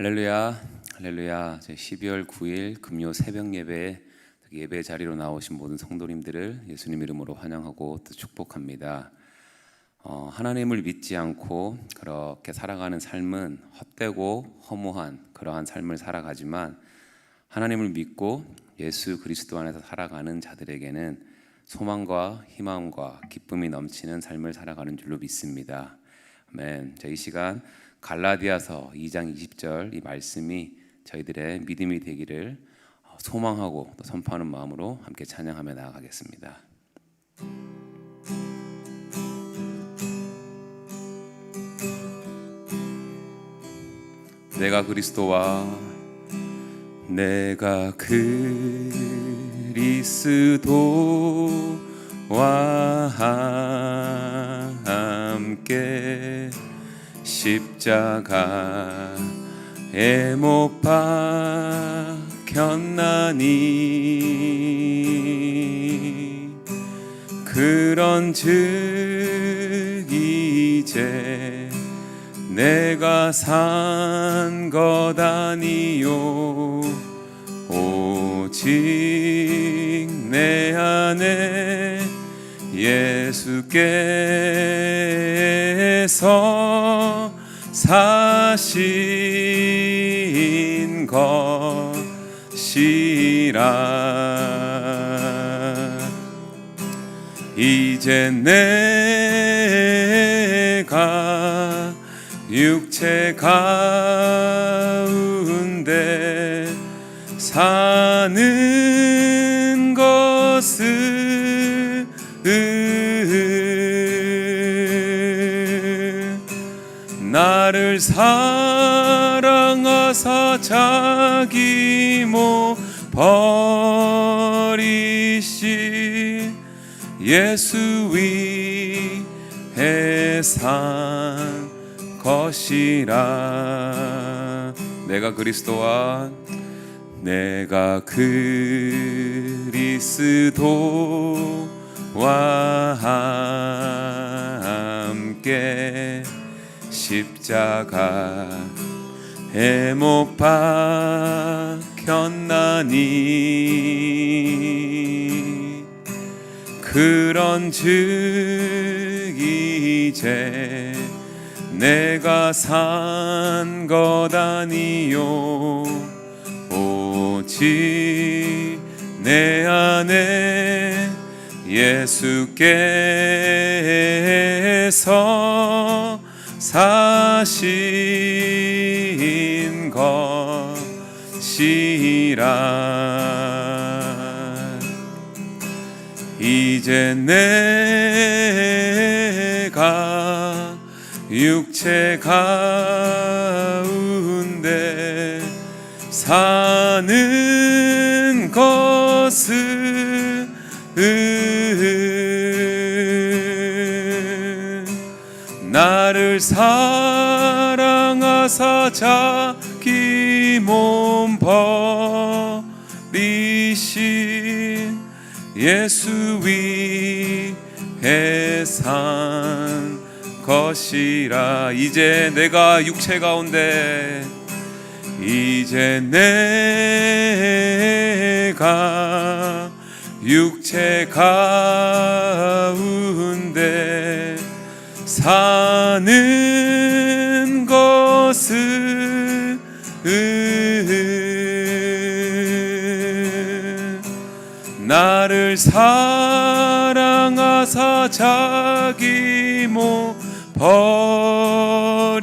할렐루야, 할렐루야. 12월 9일 금요 새벽 예배 자리로 나오신 모든 성도님들을 예수님 이름으로 환영하고 또 축복합니다. 하나님을 믿지 않고 그렇게 살아가는 삶은 헛되고 허무한 그러한 삶을 살아가지만, 하나님을 믿고 예수 그리스도 안에서 살아가는 자들에게는 소망과 희망과 기쁨이 넘치는 삶을 살아가는 줄로 믿습니다. 아멘. 이 시간 갈라디아서 2장 20절 이 말씀이 저희들의 믿음이 되기를 소망하고 또 선포하는 마음으로 함께 찬양하며 나아가겠습니다. 내가 그리스도와 함께 십자가에 못 박혔나니, 그런즉 이제 내가 산 것 아니요 오직 내 안에 예수께서 사신 것이라. 이제 내가 육체 가운데 사는 것을 나를 사랑하사 자기 몸 버리신 예수 위에 산 것이라. 내가 그리스도와 함께 십자가에 못 박혔나니, 그런즉 이제 내가 산 것 아니요 오직 내 안에 예수께서 사신 것이라. 이제 내가 육체 가운데 사는 것을 나를 사랑하사 자기 몸 버리신 예수 위에 산 것이라. 이제 내가 육체 가운데 육체 가운데 사는 것을 나를 사랑하사 자기 몸 버리신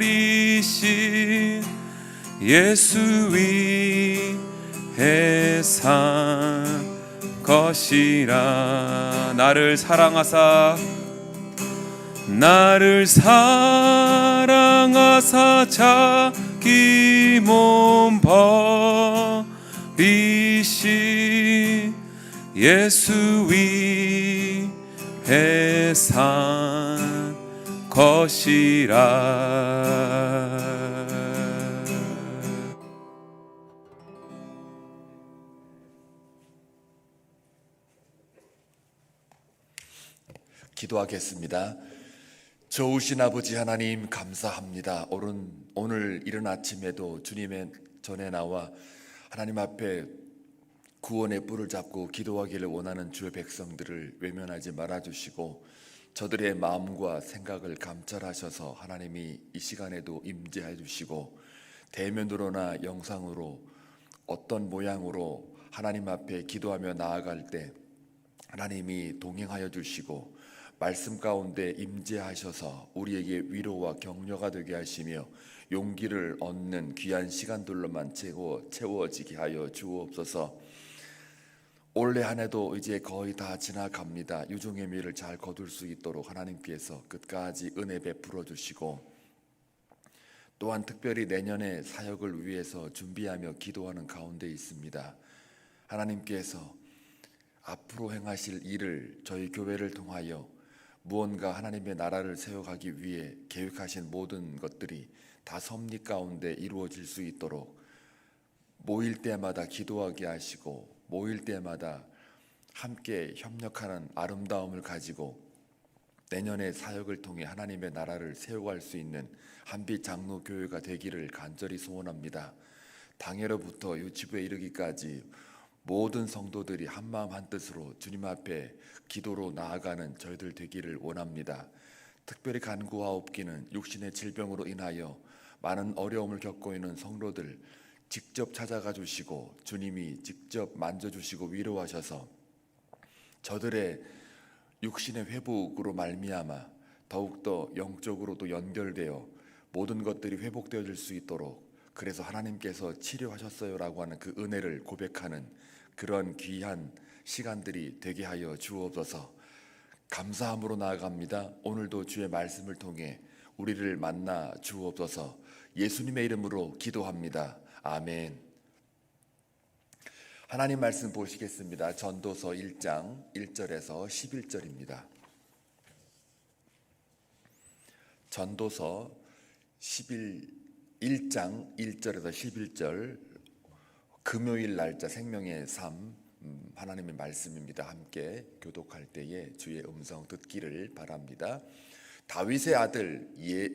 예수 위에 산 것이라. 나를 사랑하사 자기 몸 버리신 예수 위에 산 것이라. 기도하겠습니다. 좋으신 아버지 하나님 감사합니다. 오늘 이른 아침에도 주님의 전에 나와 하나님 앞에 구원의 뿔을 잡고 기도하기를 원하는 주의 백성들을 외면하지 말아주시고 저들의 마음과 생각을 감찰하셔서 하나님이 이 시간에도 임재해 주시고 대면으로나 영상으로 어떤 모양으로 하나님 앞에 기도하며 나아갈 때 하나님이 동행하여 주시고 말씀 가운데 임재하셔서 우리에게 위로와 격려가 되게 하시며 용기를 얻는 귀한 시간들로만 채워지게 하여 주옵소서. 올해 한 해도 이제 거의 다 지나갑니다. 유종의 미를 잘 거둘 수 있도록 하나님께서 끝까지 은혜 베풀어 주시고 또한 특별히 내년의 사역을 위해서 준비하며 기도하는 가운데 있습니다. 하나님께서 앞으로 행하실 일을 저희 교회를 통하여 무언가 하나님의 나라를 세워가기 위해 계획하신 모든 것들이 다 섭리 가운데 이루어질 수 있도록 모일 때마다 기도하게 하시고 모일 때마다 함께 협력하는 아름다움을 가지고 내년의 사역을 통해 하나님의 나라를 세워갈 수 있는 한빛 장로교회가 되기를 간절히 소원합니다. 당예로부터 유치부에 이르기까지 모든 성도들이 한마음 한뜻으로 주님 앞에 기도로 나아가는 저희들 되기를 원합니다. 특별히 간구하옵기는 육신의 질병으로 인하여 많은 어려움을 겪고 있는 성도들 직접 찾아가 주시고 주님이 직접 만져주시고 위로하셔서 저들의 육신의 회복으로 말미암아 더욱더 영적으로도 연결되어 모든 것들이 회복되어질 수 있도록 그래서 하나님께서 치료하셨어요라고 하는 그 은혜를 고백하는 그런 귀한 시간들이 되게 하여 주옵소서. 감사함으로 나아갑니다. 오늘도 주의 말씀을 통해 우리를 만나 주옵소서. 예수님의 이름으로 기도합니다. 아멘. 하나님 말씀 보시겠습니다. 전도서 1장 1절에서 11절입니다. 전도서 1장 1절에서 11절 금요일 날짜 생명의 삶 하나님의 말씀입니다. 함께 교독할 때에 주의 음성 듣기를 바랍니다. 다윗의 아들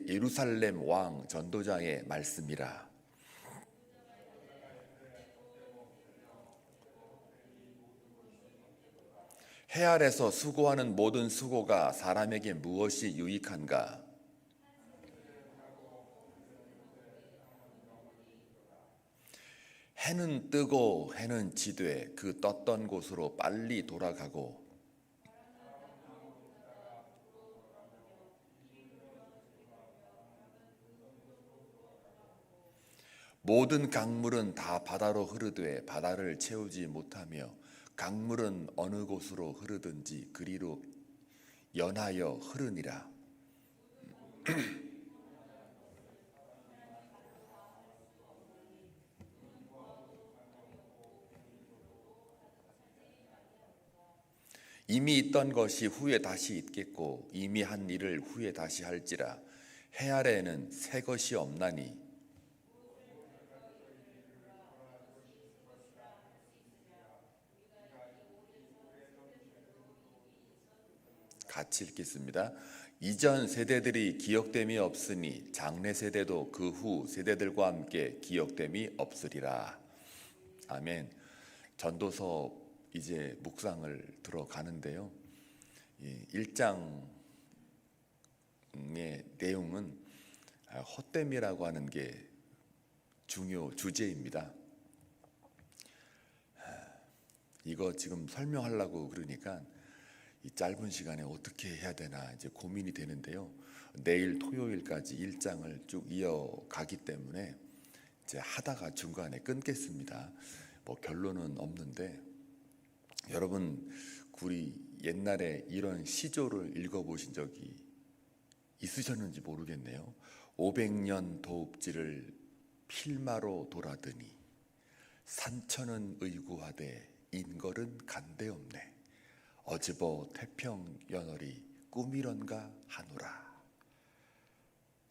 예루살렘 왕 전도자의 말씀이라. 해 아래서 수고하는 모든 수고가 사람에게 무엇이 유익한가? 해는 뜨고 해는 지되 그 떴던 곳으로 빨리 돌아가고 모든 강물은 다 바다로 흐르되 바다를 채우지 못하며 강물은 어느 곳으로 흐르든지 그리로 연하여 흐르니라. 이미 있던 것이 후에 다시 있겠고 이미 한 일을 후에 다시 할지라. 해 아래에는 새 것이 없나니 같이 읽겠습니다. 이전 세대들이 기억됨이 없으니 장래 세대도 그 후 세대들과 함께 기억됨이 없으리라. 아멘. 전도서 이제 묵상을 들어가는데요. 1장의 내용은 헛됨이라고 하는 게 중요 주제입니다. 이거 지금 설명하려고 그러니까 이 짧은 시간에 어떻게 해야 되나 이제 고민이 되는데요. 내일 토요일까지 1장을 쭉 이어가기 때문에 이제 하다가 중간에 끊겠습니다. 뭐 결론은 없는데 여러분 우리 옛날에 이런 시조를 읽어보신 적이 있으셨는지 모르겠네요. 500년 도읍지를 필마로 돌아드니 산천은 의구하되 인걸은 간대없네. 어즈버 태평연월이 꿈이런가 하노라.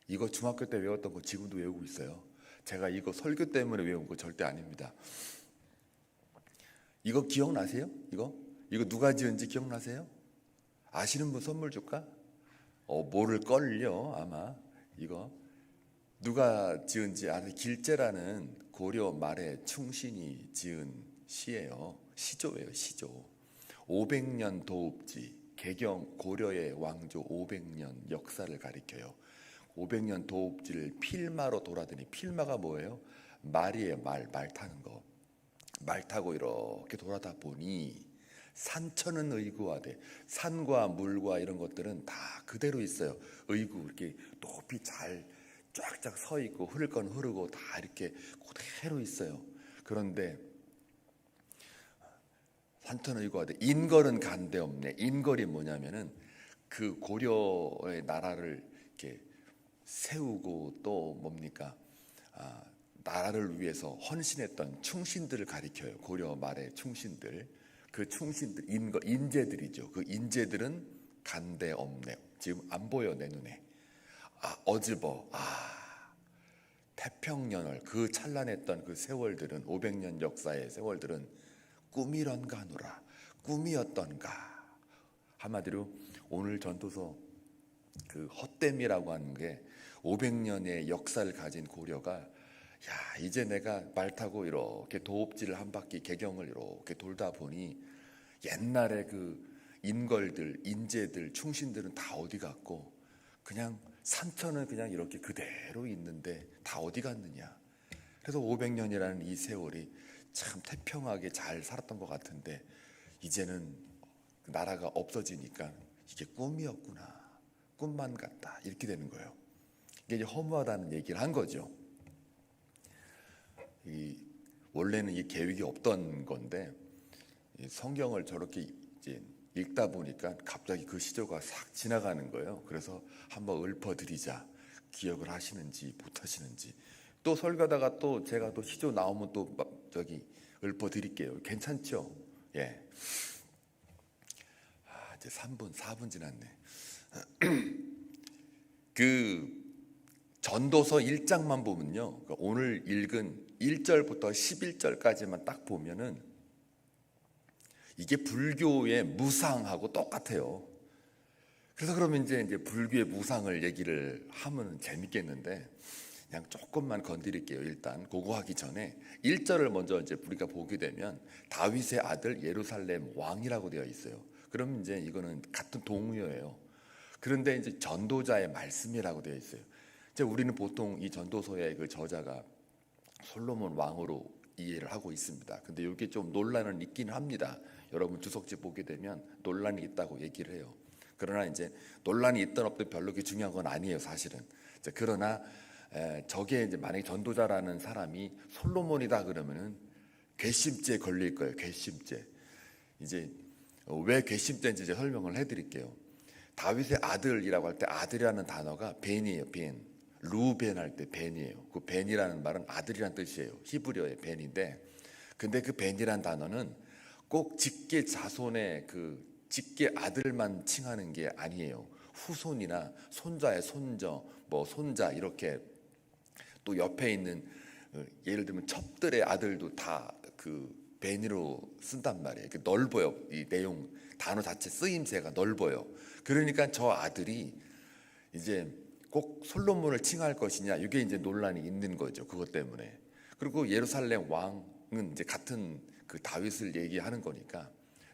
이거 중학교 때 외웠던 거 지금도 외우고 있어요. 제가 이거 설교 때문에 외운 거 절대 아닙니다. 이거 기억나세요? 이거 누가 지은지 기억나세요? 아시는 분 선물 줄까? 뭐를 걸려 아마 이거 누가 지은지 아는 길제라는 고려 말에 충신이 지은 시예요. 시조예요, 시조. 500년 도읍지, 개경 고려의 왕조 500년 역사를 가리켜요. 500년 도읍지를 필마로 돌아다니, 필마가 뭐예요? 말이에요, 말 타는 거. 말 타고 이렇게 돌아다 보니 산천은 의구하되, 산과 물과 이런 것들은 다 그대로 있어요. 의구, 이렇게 높이 잘 쫙쫙 서 있고, 흐를 건 흐르고 다 이렇게 그대로 있어요. 그런데 산천은 의구하되 인걸은 간데 없네. 인걸이 뭐냐면은 그 고려의 나라를 이렇게 세우고 또 뭡니까? 나라를 위해서 헌신했던 충신들을 가리켜요. 고려 말의 충신들. 그 충신들, 인재들이죠. 그 인재들은 간데 없네. 지금 안 보여, 내 눈에. 어즈버, 태평년월, 그 찬란했던 그 세월들은, 500년 역사의 세월들은 꿈이런가 하노라. 꿈이었던가. 한마디로 오늘 전도서 그 헛됨이라고 하는 게 500년의 역사를 가진 고려가 이제 내가 말 타고 이렇게 도읍지를 한 바퀴 개경을 이렇게 돌다 보니 옛날에 그 인걸들, 인재들, 충신들은 다 어디 갔고 그냥 산천은 그냥 이렇게 그대로 있는데 다 어디 갔느냐. 그래서 500년이라는 이 세월이 참 태평하게 잘 살았던 것 같은데 이제는 나라가 없어지니까 이게 꿈이었구나. 꿈만 같다. 이렇게 되는 거예요. 이게 이제 허무하다는 얘기를 한 거죠. 원래는 이 계획이 없던 건데 성경을 저렇게 이제 읽다 보니까 갑자기 그 시조가 싹 지나가는 거예요. 그래서 한번 읊어드리자. 기억을 하시는지 못하시는지. 또 설교하다가 또 제가 또 시조 나오면 또 저기 읊어드릴게요. 괜찮죠? 예. 이제 3분, 4분 지났네. 그 전도서 1장만 보면요. 그러니까 오늘 읽은 1절부터 11절까지만 딱 보면은 이게 불교의 무상하고 똑같아요. 그래서 그러면 이제 불교의 무상을 얘기를 하면 재밌겠는데 그냥 조금만 건드릴게요. 일단 그거 하기 전에 1절을 먼저 이제 우리가 보게 되면 다윗의 아들 예루살렘 왕이라고 되어 있어요. 그럼 이제 이거는 같은 동의어예요. 그런데 이제 전도자의 말씀이라고 되어 있어요. 이제 우리는 보통 이 전도서의 그 저자가 솔로몬 왕으로 이해를 하고 있습니다. 근데 이게 좀 논란은 있긴 합니다. 여러분 주석지 보게 되면 논란이 있다고 얘기를 해요. 그러나 이제 논란이 있든 없든 별로 그렇게 중요한 건 아니에요, 사실은. 그러나 저게 이제 만약에 전도자라는 사람이 솔로몬이다 그러면은 괘씸죄 걸릴 거예요. 괘씸죄. 이제 왜 괘씸죄인지 이제 설명을 해드릴게요. 다윗의 아들이라고 할 때 아들이라는 단어가 벤이에요. 벤. 루벤 할 때 벤이에요. 그 벤이라는 말은 아들이란 뜻이에요. 히브리어의 벤인데, 근데 그 벤이란 단어는 꼭 직계 자손의 그 직계 아들만 칭하는 게 아니에요. 후손이나 손자의 손저, 뭐 손자 이렇게 또 옆에 있는 예를 들면 첩들의 아들도 다 그 벤으로 쓴단 말이에요. 넓어요. 이 내용 단어 자체 쓰임새가 넓어요. 그러니까 저 아들이 이제 꼭 솔로몬을 칭할 것이냐 이게 이제 논란이 있는 거죠. 그것 때문에. 그리고 예루살렘 왕은 이제 같은 그 다윗을 얘기하는 거니까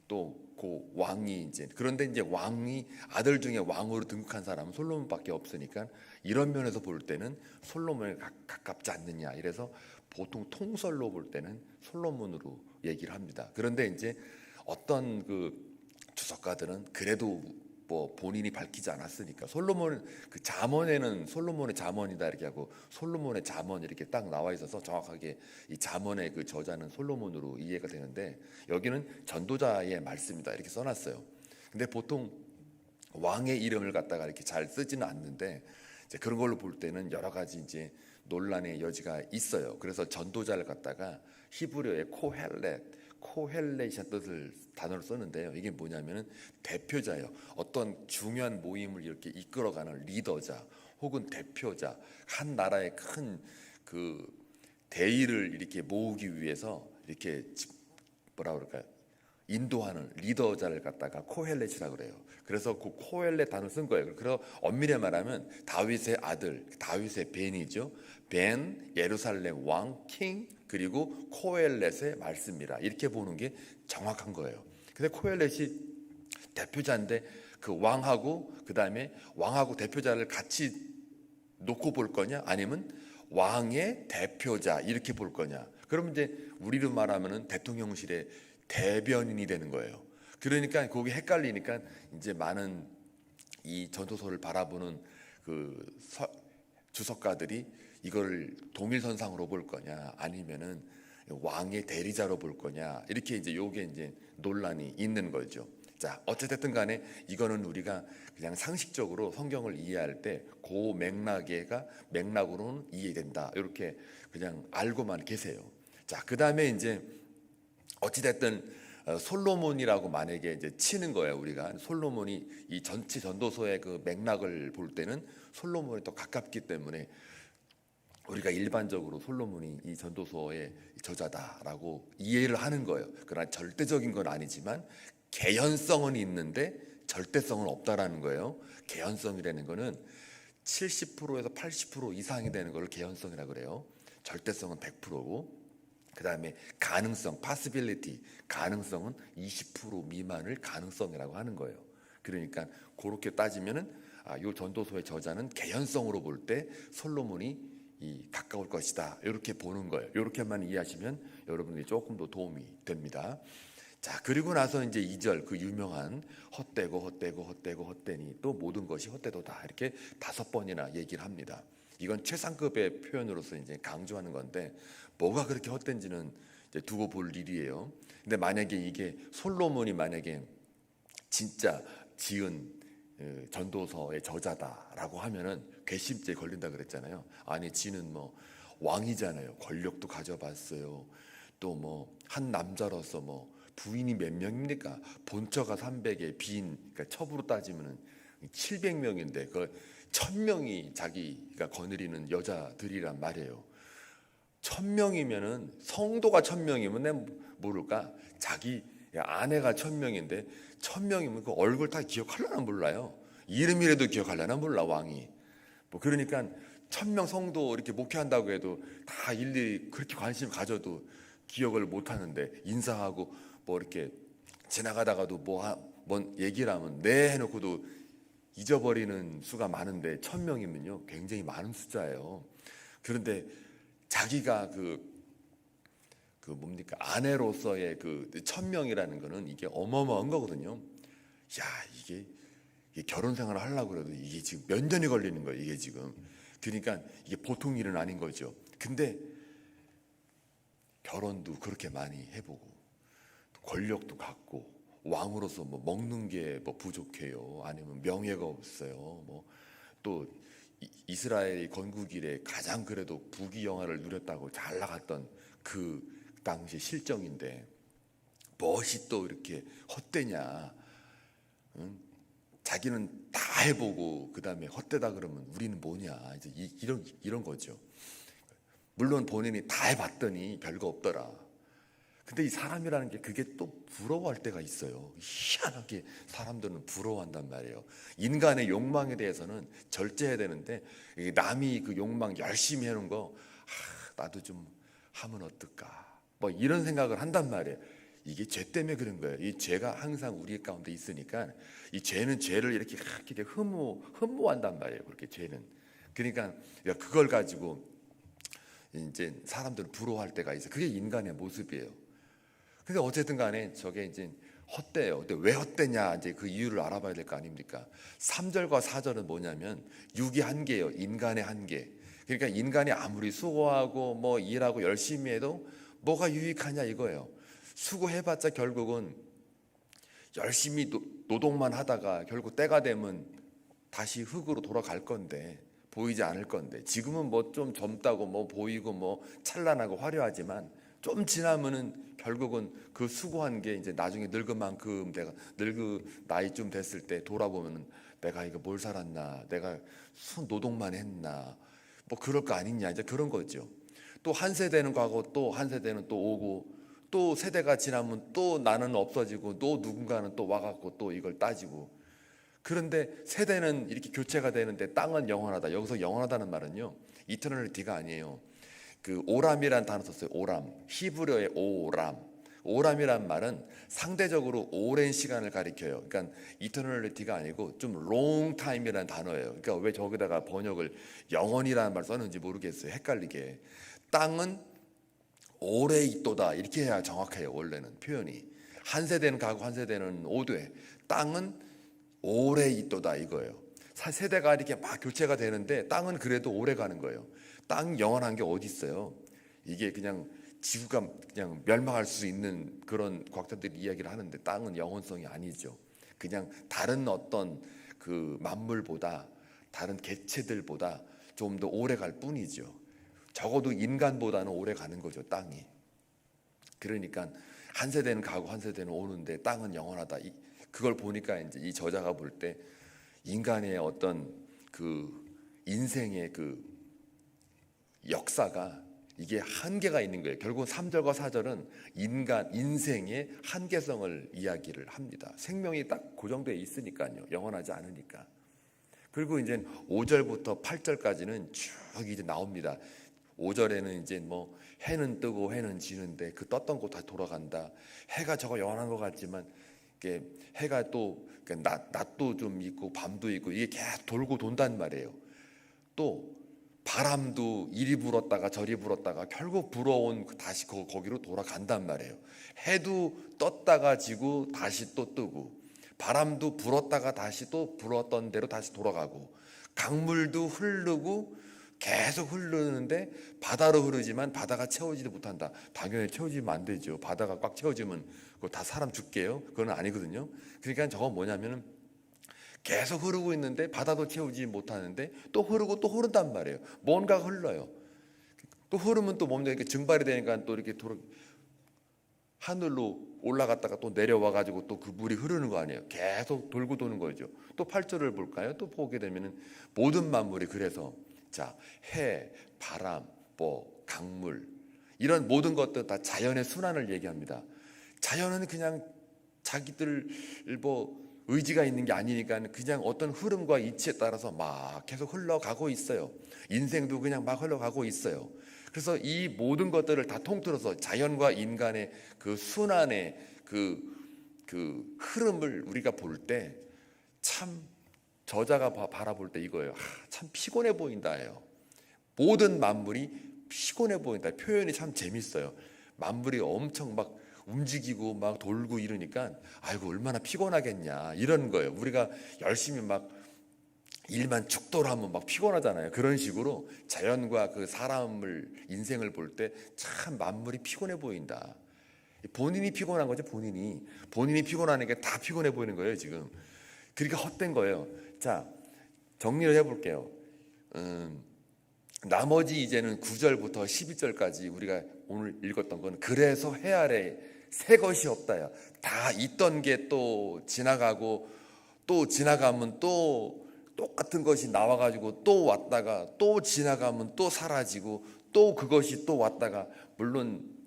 또 그 왕이 이제 그런데 이제 왕이 아들 중에 왕으로 등극한 사람은 솔로몬밖에 없으니까 이런 면에서 볼 때는 솔로몬에 가깝지 않느냐 이래서 보통 통설로 볼 때는 솔로몬으로 얘기를 합니다. 그런데 이제 어떤 그 주석가들은 그래도 뭐 본인이 밝히지 않았으니까 솔로몬 그 잠언에는 솔로몬의 잠언이다 이렇게 하고 솔로몬의 잠언 이렇게 딱 나와 있어서 정확하게 이 잠언의 그 저자는 솔로몬으로 이해가 되는데 여기는 전도자의 말씀이다 이렇게 써놨어요. 근데 보통 왕의 이름을 갖다가 이렇게 잘 쓰지는 않는데 이제 그런 걸로 볼 때는 여러 가지 이제 논란의 여지가 있어요. 그래서 전도자를 갖다가 히브리어의 코헬렛이란 뜻을 단어를 썼는데요. 이게 뭐냐면은 대표자예요. 어떤 중요한 모임을 이렇게 이끌어가는 리더자 혹은 대표자, 한 나라의 큰 그 대의를 이렇게 모으기 위해서 이렇게 뭐라 그럴까요? 인도하는 리더자를 갖다가 코헬렛이라고 그래요. 그래서 그 코헬렛 단어를 쓴 거예요. 그래서 엄밀히 말하면 다윗의 아들, 다윗의 벤이죠. 벤, 예루살렘 왕, 킹, 그리고 코헬렛의 말씀이라 이렇게 보는 게 정확한 거예요. 근데 코헬렛이 대표자인데 그 왕하고 그다음에 왕하고 대표자를 같이 놓고 볼 거냐 아니면 왕의 대표자 이렇게 볼 거냐. 그러면 이제 우리로 말하면은 대통령실의 대변인이 되는 거예요. 그러니까 거기 헷갈리니까 이제 많은 이 전도서를 바라보는 주석가들이 이걸 동일선상으로 볼 거냐 아니면은 왕의 대리자로 볼 거냐 이렇게 이제 요게 이제 논란이 있는 거죠. 자, 어쨌든 간에 이거는 우리가 그냥 상식적으로 성경을 이해할 때 그 맥락으로는 이해된다. 이렇게 그냥 알고만 계세요. 자, 그다음에 이제 어찌됐든 솔로몬이라고 만약에 이제 치는 거예요. 우리가 솔로몬이 이 전체 전도서의 그 맥락을 볼 때는 솔로몬이 더 가깝기 때문에 우리가 일반적으로 솔로몬이 이 전도서의 저자다라고 이해를 하는 거예요. 그러나 절대적인 건 아니지만 개연성은 있는데 절대성은 없다라는 거예요. 개연성이라는 거는 70%에서 80% 이상이 되는 걸 개연성이라고 그래요. 절대성은 100%고 그다음에 가능성, possibility, 가능성은 20% 미만을 가능성이라고 하는 거예요. 그러니까 그렇게 따지면은 이 전도서의 저자는 개연성으로 볼 때 솔로몬이 가까울 것이다. 이렇게 보는 거예요. 이렇게만 이해하시면 여러분들이 조금 더 도움이 됩니다. 자, 그리고 나서 이제 2절 그 유명한 헛되니 또 모든 것이 헛되도다 이렇게 5번이나 얘기를 합니다. 이건 최상급의 표현으로서 이제 강조하는 건데 뭐가 그렇게 헛된지는 이제 두고 볼 일이에요. 근데 만약에 이게 솔로몬이 만약에 진짜 지은 전도서의 저자다라고 하면은 괘씸죄 걸린다 그랬잖아요. 아니 지는 뭐 왕이잖아요. 권력도 가져봤어요. 또 뭐 한 남자로서 뭐 부인이 몇 명입니까? 본처가 300에 비인 그러니까 첩으로 따지면은 700명인데 그 1000명이 자기가 거느리는 여자들이란 말이에요. 1000명이면은 성도가 1000명이면 내가 모를까? 자기 아내가 1000명인데 1000명이면 그 얼굴 다 기억하려나 몰라요. 이름이라도 기억하려나 몰라 왕이. 뭐 그러니까 1000명 성도 이렇게 목회한다고 해도 다 일일이 그렇게 관심 가져도 기억을 못 하는데 인사하고 뭐 이렇게 지나가다가도 뭔 얘기를 하면 네 해놓고도 잊어버리는 수가 많은데 1000명이면요 굉장히 많은 숫자예요. 그런데 자기가 뭡니까 아내로서의 그 1000명이라는 거는 이게 어마어마한 거거든요. 야 이게 결혼 생활을 하려고 그래도 이게 지금 몇 년이 걸리는 거예요. 이게 지금 그러니까 이게 보통 일은 아닌 거죠. 근데 결혼도 그렇게 많이 해보고 권력도 갖고 왕으로서 뭐 먹는 게 뭐 부족해요. 아니면 명예가 없어요. 뭐 또 이스라엘 건국 이래 가장 그래도 부귀영화를 누렸다고 잘 나갔던 그 당시 실정인데 무엇이 또 이렇게 헛되냐? 응? 자기는 다 해보고 그 다음에 헛되다 그러면 우리는 뭐냐? 이제 이런 거죠. 물론 본인이 다 해봤더니 별거 없더라. 근데 이 사람이라는 게 그게 또 부러워할 때가 있어요. 희한하게 사람들은 부러워한단 말이에요. 인간의 욕망에 대해서는 절제해야 되는데 남이 그 욕망 열심히 해놓은 거 나도 좀 하면 어떨까 뭐 이런 생각을 한단 말이에요. 이게 죄 때문에 그런 거예요. 이 죄가 항상 우리 가운데 있으니까 이 죄는 죄를 이렇게 흠모한단 말이에요. 그렇게 죄는. 그러니까 그걸 가지고 이제 사람들은 부러워할 때가 있어요. 그게 인간의 모습이에요. 근데 어쨌든 간에 저게 이제 헛되요. 근데 왜 헛되냐 이제 그 이유를 알아봐야 될 거 아닙니까? 3절과 4절은 뭐냐면 육이 한계예요. 인간의 한계. 그러니까 인간이 아무리 수고하고 뭐 일하고 열심히 해도 뭐가 유익하냐 이거예요. 수고해봤자 결국은 열심히 노동만 하다가 결국 때가 되면 다시 흙으로 돌아갈 건데 보이지 않을 건데 지금은 뭐 좀 젊다고 뭐 보이고 뭐 찬란하고 화려하지만 좀 지나면은 결국은 그 수고한 게 이제 나중에 늙은 만큼 내가 나이쯤 됐을 때 돌아보면은 내가 이거 뭘 살았나 내가 노동만 했나 뭐 그럴 거 아니냐 이제 그런 거죠. 또 한 세대는 가고 또 한 세대는 또 오고 또 세대가 지나면 또 나는 없어지고 또 누군가는 또 와갖고 또 이걸 따지고. 그런데 세대는 이렇게 교체가 되는데 땅은 영원하다. 여기서 영원하다는 말은요, 이터널리티가 아니에요. 그 오람이란 단어 썼어요. 오람. 히브리어의 오람. 오람이란 말은 상대적으로 오랜 시간을 가리켜요. 그러니까 이터널리티가 아니고 좀 long time이라는 단어예요. 그러니까 왜 저기다가 번역을 영원이라는 말 썼는지 모르겠어요. 헷갈리게. 땅은 오래 있도다 이렇게 해야 정확해요. 원래는 표현이 한 세대는 가고 한 세대는 오되, 땅은 오래 있도다 이거예요. 세대가 이렇게 막 교체가 되는데 땅은 그래도 오래 가는 거예요. 땅 영원한 게 어디 있어요? 이게 그냥 지구가 그냥 멸망할 수 있는 그런 과학자들이 이야기를 하는데, 땅은 영원성이 아니죠. 그냥 다른 어떤 그 만물보다, 다른 개체들보다 좀 더 오래 갈 뿐이죠. 적어도 인간보다는 오래 가는 거죠, 땅이. 그러니까 한 세대는 가고 한 세대는 오는데 땅은 영원하다. 그걸 보니까 이제 이 저자가 볼 때 인간의 어떤 그 인생의 그 역사가 이게 한계가 있는 거예요. 결국 3절과 4절은 인생의 한계성을 이야기를 합니다. 생명이 딱 고정되어 있으니까요. 영원하지 않으니까. 그리고 이제 5절부터 8절까지는 쭉 이제 나옵니다. 5절에는 이제 뭐 해는 뜨고 해는 지는데 그 떴던 곳 다 돌아간다. 해가 저거 영원한 것 같지만 이게 해가 또 낮도 좀 있고 밤도 있고 이게 계속 돌고 돈단 말이에요. 또 바람도 이리 불었다가 저리 불었다가 결국 불어온 다시 거기로 돌아간단 말이에요. 해도 떴다가 지고 다시 또 뜨고, 바람도 불었다가 다시 또 불었던 대로 다시 돌아가고, 강물도 흐르고 계속 흐르는데 바다로 흐르지만 바다가 채워지지 못한다. 당연히 채워지면 안 되죠. 바다가 꽉 채워지면 그거 다 사람 죽게요. 그건 아니거든요. 그러니까 저건 뭐냐면은 계속 흐르고 있는데 바다도 채우지 못하는데 또 흐르고 또 흐른단 말이에요. 뭔가 흘러요. 또 흐르면 또 뭔가 이렇게 증발이 되니까 또 이렇게 하늘로 올라갔다가 또 내려와 가지고 또 그 물이 흐르는 거 아니에요. 계속 돌고 도는 거죠. 또 8절을 볼까요? 또 보게 되면은 모든 만물이, 그래서 자, 해, 바람, 뭐 강물, 이런 모든 것들 다 자연의 순환을 얘기합니다. 자연은 그냥 자기들 뭐 의지가 있는 게 아니니까 그냥 어떤 흐름과 이치에 따라서 막 계속 흘러가고 있어요. 인생도 그냥 막 흘러가고 있어요. 그래서 이 모든 것들을 다 통틀어서 자연과 인간의 그 순환의 그 흐름을 우리가 볼 때 참 저자가 바라볼 때 이거예요. 참 피곤해 보인다예요. 모든 만물이 피곤해 보인다. 표현이 참 재밌어요. 만물이 엄청 막 움직이고 막 돌고 이러니까 아이고 얼마나 피곤하겠냐 이런 거예요. 우리가 열심히 막 일만 축도로 하면 막 피곤하잖아요. 그런 식으로 자연과 그 사람을, 인생을 볼 때 참 만물이 피곤해 보인다. 본인이 피곤한 거죠. 본인이 피곤하니까 다 피곤해 보이는 거예요 지금. 그러니까 헛된 거예요. 자, 정리를 해볼게요. 나머지 이제는 9절부터 12절까지 우리가 오늘 읽었던 건, 그래서 해 아래 새 것이 없다요. 다 있던 게 또 지나가고 또 지나가면 또 똑같은 것이 나와가지고 또 왔다가 또 지나가면 또 사라지고 또 그것이 또 왔다가, 물론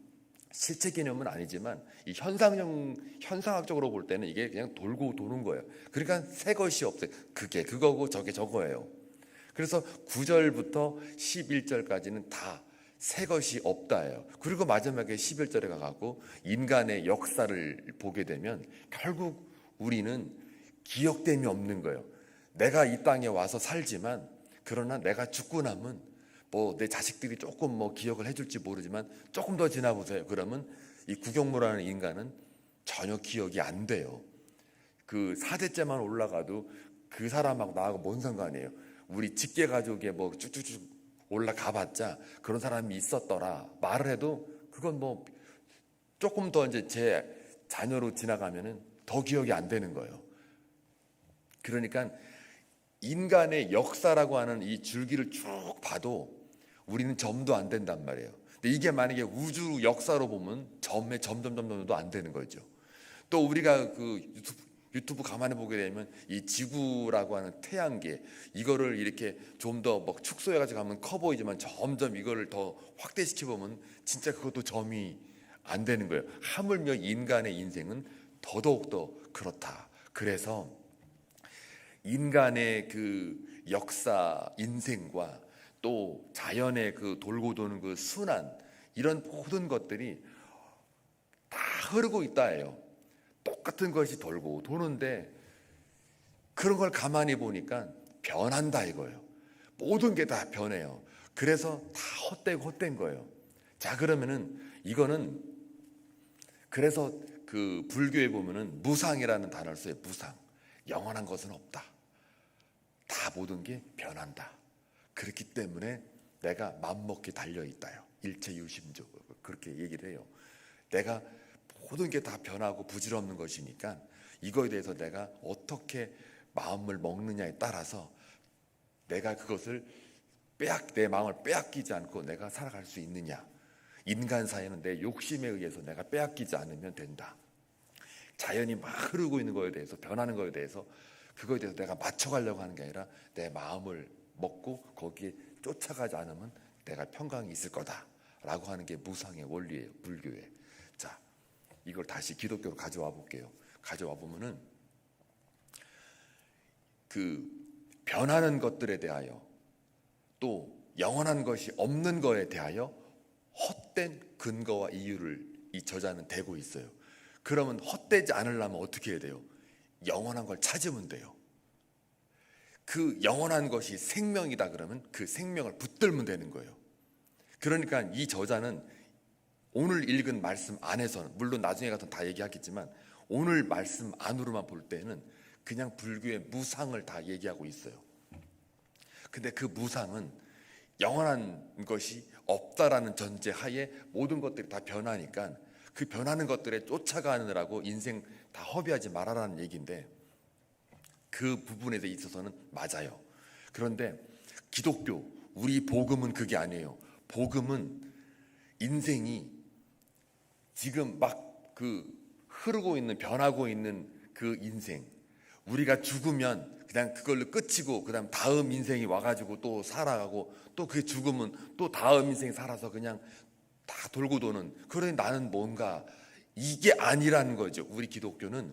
실체 개념은 아니지만 이 현상학적으로 볼 때는 이게 그냥 돌고 도는 거예요. 그러니까 새 것이 없어요. 그게 그거고 저게 저거예요. 그래서 9절부터 11절까지는 다 새 것이 없다예요. 그리고 마지막에 11절에 가고 인간의 역사를 보게 되면 결국 우리는 기억됨이 없는 거예요. 내가 이 땅에 와서 살지만, 그러나 내가 죽고 나면 뭐 내 자식들이 조금 뭐 기억을 해줄지 모르지만 조금 더 지나보세요. 그러면 이 구경무라는 인간은 전혀 기억이 안 돼요. 그 4대째만 올라가도 그 사람하고 나하고 뭔 상관이에요. 우리 직계 가족에 뭐 쭉쭉쭉 올라가봤자 그런 사람이 있었더라 말을 해도 그건 뭐 조금 더 이제 제 자녀로 지나가면은 더 기억이 안 되는 거예요. 그러니까 인간의 역사라고 하는 이 줄기를 쭉 봐도 우리는 점도 안 된단 말이에요. 근데 이게 만약에 우주 역사로 보면 점도 안 되는 거죠. 또 우리가 그 유튜브 가만히 보게 되면 이 지구라고 하는 태양계, 이거를 이렇게 좀 더 막 축소해가지고 가면 커 보이지만 점점 이거를 더 확대시켜 보면 진짜 그것도 점이 안 되는 거예요. 하물며 인간의 인생은 더더욱더 그렇다. 그래서 인간의 그 역사, 인생과 또 자연의 그 돌고 도는 그 순환, 이런 모든 것들이 다 흐르고 있다예요. 똑같은 것이 돌고 도는데 그런 걸 가만히 보니까 변한다 이거예요. 모든 게 다 변해요. 그래서 다 헛되고 헛된 거예요. 자, 그러면은 이거는, 그래서 그 불교에 보면은 무상이라는 단어를 써요. 무상. 영원한 것은 없다. 다 모든 게 변한다. 그렇기 때문에 내가 맘먹기 달려있다요. 일체유심조, 그렇게 얘기를 해요. 내가 모든 게 다 변하고 부질없는 것이니까 이거에 대해서 내가 어떻게 마음을 먹느냐에 따라서 내가 그것을 내 마음을 빼앗기지 않고 내가 살아갈 수 있느냐. 인간 사회는 내 욕심에 의해서 내가 빼앗기지 않으면 된다. 자연이 막 흐르고 있는 거에 대해서, 변하는 거에 대해서, 그거에 대해서 내가 맞춰가려고 하는 게 아니라 내 마음을 먹고 거기에 쫓아가지 않으면 내가 평강이 있을 거다라고 하는 게 무상의 원리예요, 불교에. 자, 이걸 다시 기독교로 가져와 볼게요. 가져와 보면은 그 변하는 것들에 대하여, 또 영원한 것이 없는 거에 대하여 헛된 근거와 이유를 이 저자는 대고 있어요. 그러면 헛되지 않으려면 어떻게 해야 돼요? 영원한 걸 찾으면 돼요. 그 영원한 것이 생명이다 그러면 그 생명을 붙들면 되는 거예요. 그러니까 이 저자는 오늘 읽은 말씀 안에서는, 물론 나중에 가서 다 얘기하겠지만 오늘 말씀 안으로만 볼 때는 그냥 불교의 무상을 다 얘기하고 있어요. 근데 그 무상은 영원한 것이 없다라는 전제 하에 모든 것들이 다 변하니까 그 변하는 것들에 쫓아가느라고 인생 다 허비하지 말아라는 얘기인데, 그 부분에 있어서는 맞아요. 그런데 기독교, 우리 복음은 그게 아니에요. 복음은 인생이 지금 막 그 흐르고 있는, 변하고 있는 그 인생, 우리가 죽으면 그냥 그걸로 끝이고 그다음 다음 인생이 와가지고 또 살아가고, 또 그게 죽으면 또 다음 인생 살아서 그냥 다 돌고 도는, 그러니 나는 뭔가, 이게 아니라는 거죠. 우리 기독교는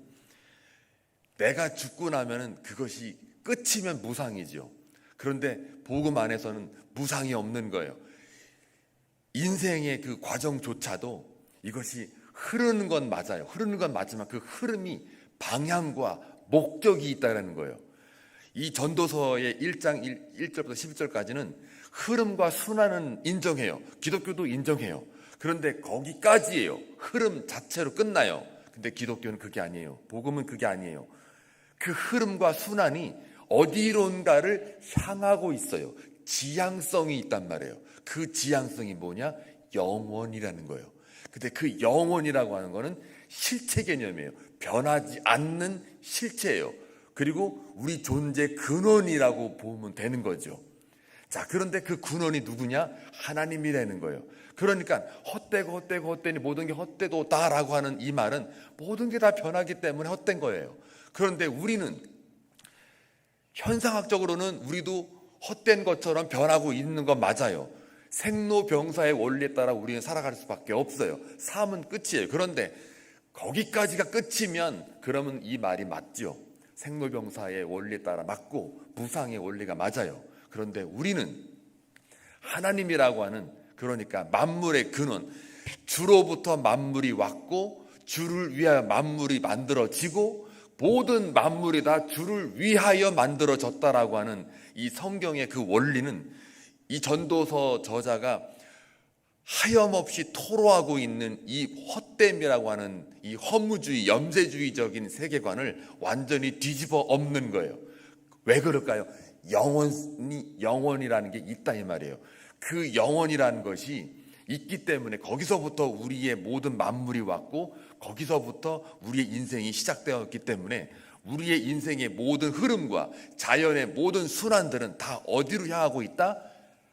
내가 죽고 나면은 그것이 끝이면 무상이죠. 그런데 복음 안에서는 무상이 없는 거예요. 인생의 그 과정조차도 이것이 흐르는 건 맞아요. 흐르는 건 맞지만 그 흐름이 방향과 목적이 있다는 거예요. 이 전도서의 1장 1절부터 11절까지는 흐름과 순환은 인정해요. 기독교도 인정해요. 그런데 거기까지예요. 흐름 자체로 끝나요. 근데 기독교는 그게 아니에요. 복음은 그게 아니에요. 그 흐름과 순환이 어디론가를 향하고 있어요. 지향성이 있단 말이에요. 그 지향성이 뭐냐? 영원이라는 거예요. 근데 그 영원이라고 하는 거는 실체 개념이에요. 변하지 않는 실체예요. 그리고 우리 존재 근원이라고 보면 되는 거죠. 자, 그런데 그 근원이 누구냐? 하나님이라는 거예요. 그러니까 헛되니 모든 게 헛되도다라고 하는 이 말은 모든 게 다 변하기 때문에 헛된 거예요. 그런데 우리는 현상학적으로는 우리도 헛된 것처럼 변하고 있는 건 맞아요. 생로병사의 원리에 따라 우리는 살아갈 수밖에 없어요. 삶은 끝이에요. 그런데 거기까지가 끝이면 그러면 이 말이 맞죠. 생로병사의 원리에 따라 맞고 무상의 원리가 맞아요. 그런데 우리는 하나님이라고 하는, 그러니까 만물의 근원, 주로부터 만물이 왔고 주를 위하여 만물이 만들어지고 모든 만물이 다 주를 위하여 만들어졌다라고 하는 이 성경의 그 원리는 이 전도서 저자가 하염없이 토로하고 있는 이 헛됨이라고 하는 이 허무주의, 염세주의적인 세계관을 완전히 뒤집어 엎는 거예요. 왜 그럴까요? 영원이라는 게 있다 이 말이에요. 그 영원이라는 것이 있기 때문에 거기서부터 우리의 모든 만물이 왔고 거기서부터 우리의 인생이 시작되었기 때문에 우리의 인생의 모든 흐름과 자연의 모든 순환들은 다 어디로 향하고 있다?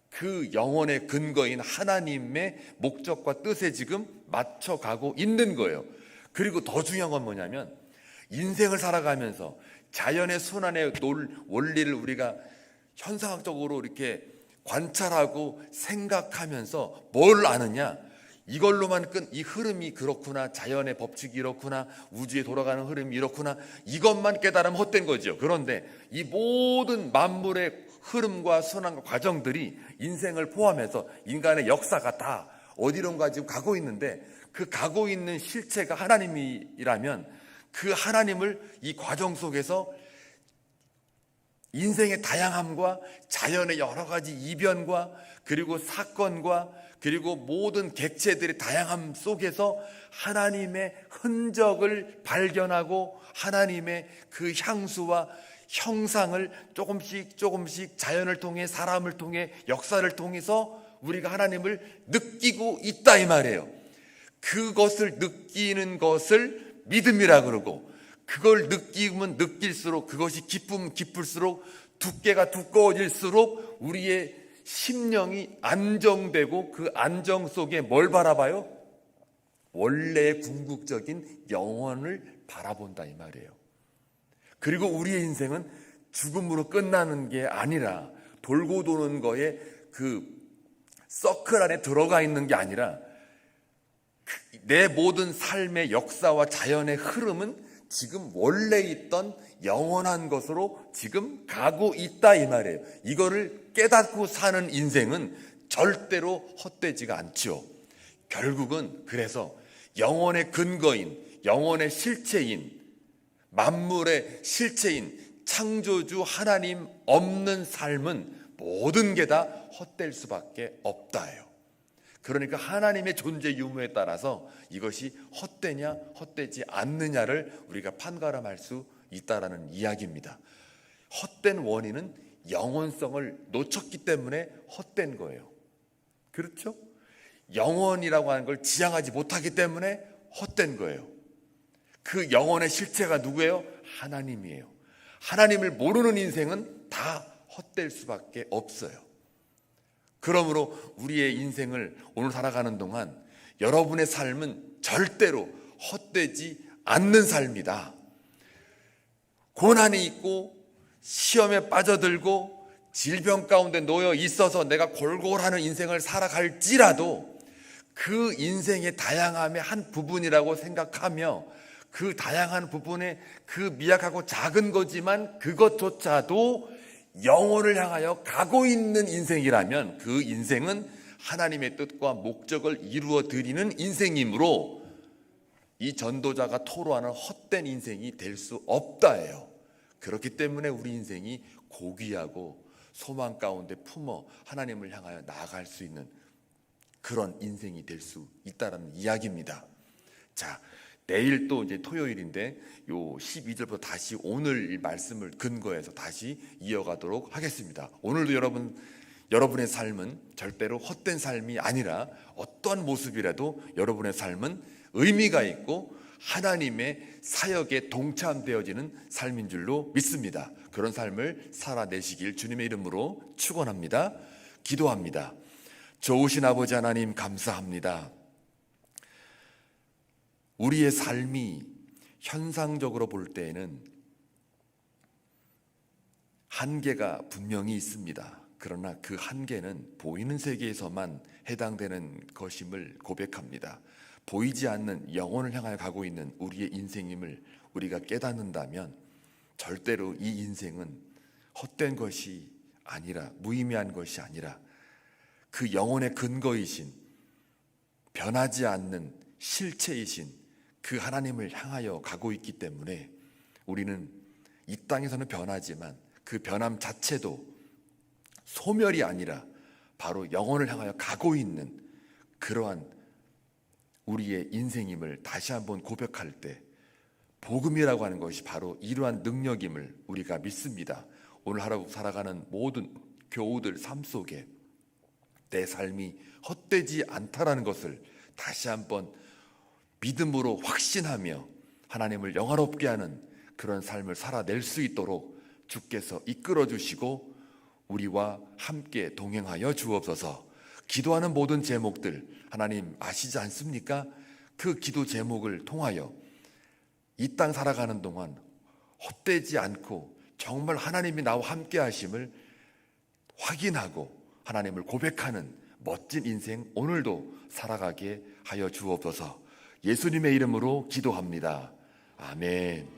그 영원의 근거인 하나님의 목적과 뜻에 지금 맞춰가고 있는 거예요. 그리고 더 중요한 건 뭐냐면 인생을 살아가면서 자연의 순환의 원리를 우리가 현상학적으로 이렇게 관찰하고 생각하면서 뭘 아느냐? 이걸로만 이 흐름이 그렇구나, 자연의 법칙이 이렇구나, 우주에 돌아가는 흐름이 이렇구나, 이것만 깨달으면 헛된 거죠. 그런데 이 모든 만물의 흐름과 순환과 과정들이 인생을 포함해서 인간의 역사가 다 어디론가 지금 가고 있는데, 그 가고 있는 실체가 하나님이라면 그 하나님을 이 과정 속에서 인생의 다양함과 자연의 여러 가지 이변과 그리고 사건과 그리고 모든 객체들의 다양함 속에서 하나님의 흔적을 발견하고 하나님의 그 향수와 형상을 조금씩 자연을 통해, 사람을 통해, 역사를 통해서 우리가 하나님을 느끼고 있다, 이 말이에요. 그것을 느끼는 것을 믿음이라 그러고, 그걸 느끼면 느낄수록, 그것이 기쁘면 기쁠수록, 두께가 두꺼워질수록 우리의 심령이 안정되고, 그 안정 속에 뭘 바라봐요? 원래의 궁극적인 영혼을 바라본다, 이 말이에요. 그리고 우리의 인생은 죽음으로 끝나는 게 아니라, 돌고 도는 거에 그 서클 안에 들어가 있는 게 아니라, 내 모든 삶의 역사와 자연의 흐름은 지금 원래 있던 영원한 것으로 지금 가고 있다, 이 말이에요. 이거를 깨닫고 사는 인생은 절대로 헛되지가 않죠. 결국은 그래서 영혼의 근거인, 영혼의 실체인, 만물의 실체인 창조주 하나님 없는 삶은 모든 게 다 헛될 수밖에 없다예요. 그러니까 하나님의 존재 유무에 따라서 이것이 헛되냐 헛되지 않느냐를 우리가 판가름할 수 있다라는 이야기입니다. 헛된 원인은 영혼성을 놓쳤기 때문에 헛된 거예요. 그렇죠? 영혼이라고 하는 걸 지향하지 못하기 때문에 헛된 거예요. 그 영혼의 실체가 누구예요? 하나님이에요. 하나님을 모르는 인생은 다 헛될 수밖에 없어요. 그러므로 우리의 인생을 오늘 살아가는 동안 여러분의 삶은 절대로 헛되지 않는 삶이다. 고난이 있고 시험에 빠져들고 질병 가운데 놓여 있어서 내가 골골하는 인생을 살아갈지라도 그 인생의 다양함의 한 부분이라고 생각하며, 그 다양한 부분에 그 미약하고 작은 거지만 그것조차도 영혼을 향하여 가고 있는 인생이라면 그 인생은 하나님의 뜻과 목적을 이루어 드리는 인생이므로 이 전도자가 토로하는 헛된 인생이 될 수 없다예요. 그렇기 때문에 우리 인생이 고귀하고 소망 가운데 품어 하나님을 향하여 나아갈 수 있는 그런 인생이 될 수 있다는 이야기입니다. 자, 내일 또 이제 토요일인데 요 12절부터 다시 오늘 말씀을 근거해서 다시 이어가도록 하겠습니다. 오늘도 여러분의 삶은 절대로 헛된 삶이 아니라 어떠한 모습이라도 여러분의 삶은 의미가 있고 하나님의 사역에 동참되어지는 삶인 줄로 믿습니다. 그런 삶을 살아내시길 주님의 이름으로 축원합니다. 기도합니다. 좋으신 아버지 하나님, 감사합니다. 우리의 삶이 현상적으로 볼 때에는 한계가 분명히 있습니다. 그러나 그 한계는 보이는 세계에서만 해당되는 것임을 고백합니다. 보이지 않는 영혼을 향하여 가고 있는 우리의 인생임을 우리가 깨닫는다면 절대로 이 인생은 헛된 것이 아니라, 무의미한 것이 아니라 그 영혼의 근거이신, 변하지 않는 실체이신 그 하나님을 향하여 가고 있기 때문에 우리는 이 땅에서는 변하지만 그 변함 자체도 소멸이 아니라 바로 영혼을 향하여 가고 있는 그러한 우리의 인생임을 다시 한번 고백할 때 복음이라고 하는 것이 바로 이러한 능력임을 우리가 믿습니다. 오늘 하루 살아가는 모든 교우들 삶 속에 내 삶이 헛되지 않다라는 것을 다시 한번 믿음으로 확신하며 하나님을 영화롭게 하는 그런 삶을 살아낼 수 있도록 주께서 이끌어 주시고 우리와 함께 동행하여 주옵소서. 기도하는 모든 제목들 하나님 아시지 않습니까? 그 기도 제목을 통하여 이 땅 살아가는 동안 헛되지 않고 정말 하나님이 나와 함께 하심을 확인하고 하나님을 고백하는 멋진 인생 오늘도 살아가게 하여 주옵소서. 예수님의 이름으로 기도합니다. 아멘.